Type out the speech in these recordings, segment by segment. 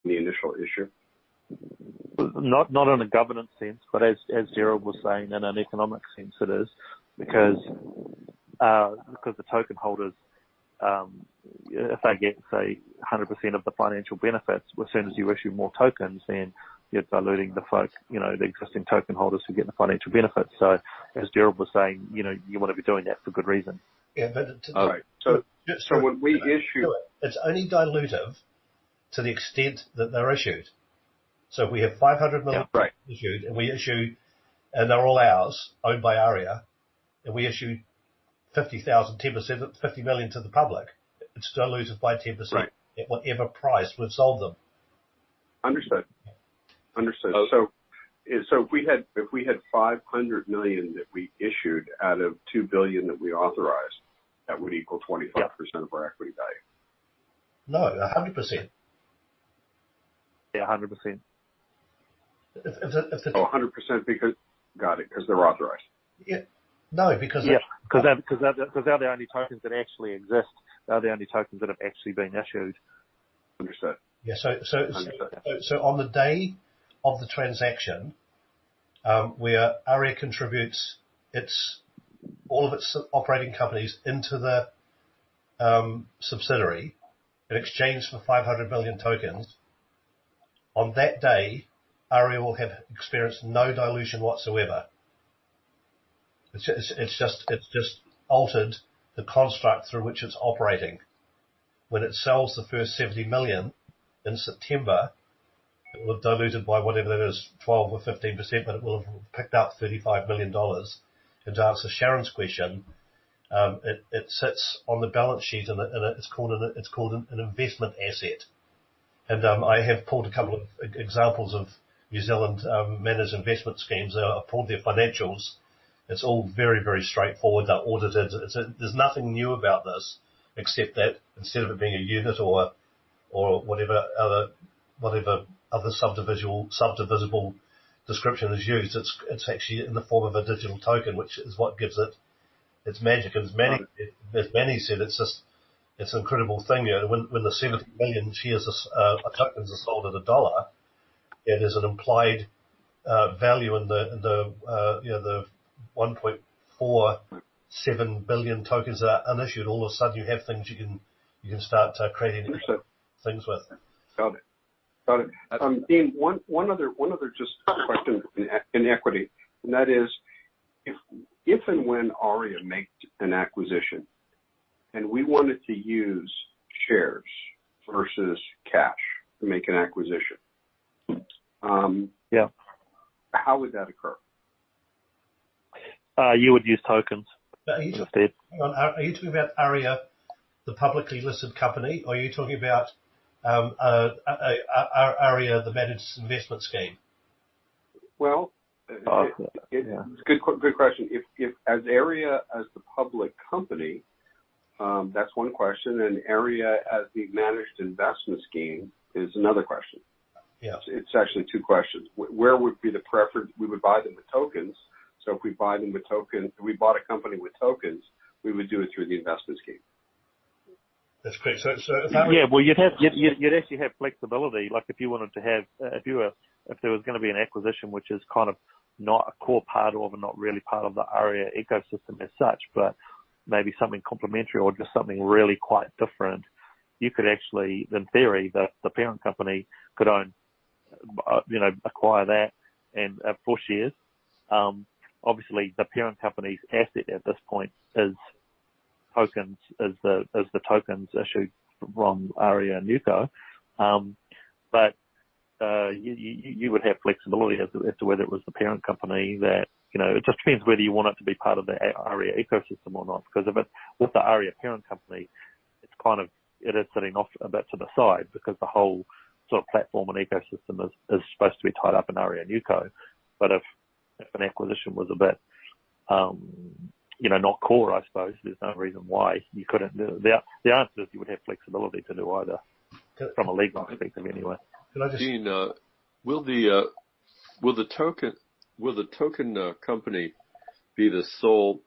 the initial issue? Not in a governance sense, but as Gerald was saying, in an economic sense it is, because the token holders, if they get, say, 100% of the financial benefits, as soon as you issue more tokens, then you're diluting the folk, the existing token holders who get the financial benefits. So, as Gerald was saying, you want to be doing that for good reason. Yeah, but right. So when we issue, it's only dilutive to the extent that they're issued. So if we have 500 million issued, and they're all ours, owned by ARIA, and we issue 50,000, 10%, 50 million to the public, it's diluted by 10% at whatever price we've sold them. Understood. So if we had 500 million that we issued out of 2 billion that we authorized, that would equal 25% of our equity value. No, 100%. Yeah, 100%. If 100% because they're authorized. Yeah. No, because because they're the only tokens that actually exist. They're the only tokens that have actually been issued. Understood. Yeah. So on the day of the transaction, where ARIA contributes all of its operating companies into the subsidiary in exchange for 500 million tokens, on that day, ARIA will have experienced no dilution whatsoever. It's just altered the construct through which it's operating. When it sells the first 70 million in September, it will have diluted by whatever that is, 12 or 15%, but it will have picked up $35 million. And to answer Sharon's question, it sits on the balance sheet and it's called an investment asset. And I have pulled a couple of examples of New Zealand managed investment schemes. I've pulled their financials. It's all very, very straightforward. They're audited. There's nothing new about this, except that instead of it being a unit or whatever other subdivisible description is used, it's actually in the form of a digital token, which is what gives it its magic. And as Manny said, it's an incredible thing. When the 70 million shares of tokens are sold at $1, there's an implied value in the 1.47 billion tokens that are unissued. All of a sudden, you have things you can start creating things with. Got it. Dean, one other just question in equity, and that is, if and when ARIA makes an acquisition, and we wanted to use shares versus cash to make an acquisition, how would that occur? You would use tokens. Are you talking about ARIA, the publicly listed company, or are you talking about ARIA, the managed investment scheme? Well, it's a good question. If as ARIA as the public company, that's one question, and ARIA as the managed investment scheme is another question. Yeah. It's actually two questions. Where would be the preference? We would buy them with tokens. So if we buy them with tokens, if we bought a company with tokens, we would do it through the investment scheme. That's correct. So you'd actually have flexibility. Like if you wanted to have, if there was going to be an acquisition which is kind of not a core part of and not really part of the ARIA ecosystem as such, but maybe something complementary or just something really quite different, you could actually, in theory, the parent company could acquire that and for shares. Obviously, the parent company's asset at this point is tokens, is the tokens issued from ARIA and Nuco. But you would have flexibility as to whether it was the parent company that, it just depends whether you want it to be part of the ARIA ecosystem or not. Because if it's with the ARIA parent company, it is sitting off a bit to the side because the whole sort of platform and ecosystem is supposed to be tied up in ARIA and Nuco. But if an acquisition was a bit, not core, I suppose, there's no reason why you couldn't. The answer is you would have flexibility to do either, from a legal perspective anyway. Dean, will the token company be the sole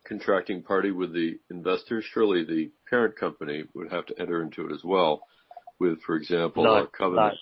contracting party with the investors? Surely the parent company would have to enter into it as well. with, for example, No, a covenant?